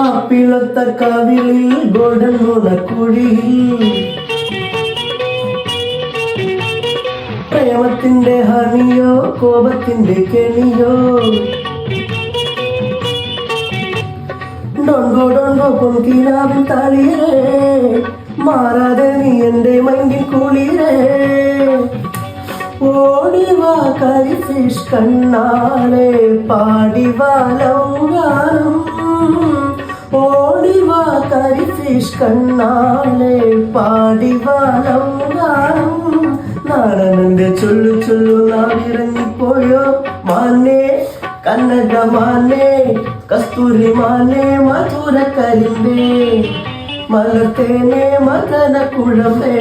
ആപ്പിളത്ത കവിളിൽ ഗോൾഡൻ മുളക്കുഴിയിൽ പ്രേമത്തിന്റെ ഹണിയോ കോപത്തിന്റെ കെണിയോ ഡോൺഗോ ഡോൺഗോ പൊൻകിനാവിൻ തളിരേ മാറാതെ നീ എന്റെ മൈൻഡിൽ കുളിരേ ഓടിവാ കരിഫിഷ് കണ്ണാലെ പാടിവാ ലൗഗാനം ഓടിവാ കരിഫിഷ് കണ്ണാലെ പാടിവാ ലൗഗാനം നാടനന്റെ ചൊല്ലു ചൊല്ലു നാവിറങ്ങിപ്പോയോ മാനേ കന്നഡ മാനേ കസ്തൂരി മാനേ മധുര കരിമ്പേ മലത്തേനെ മകന കുഴമ്പേ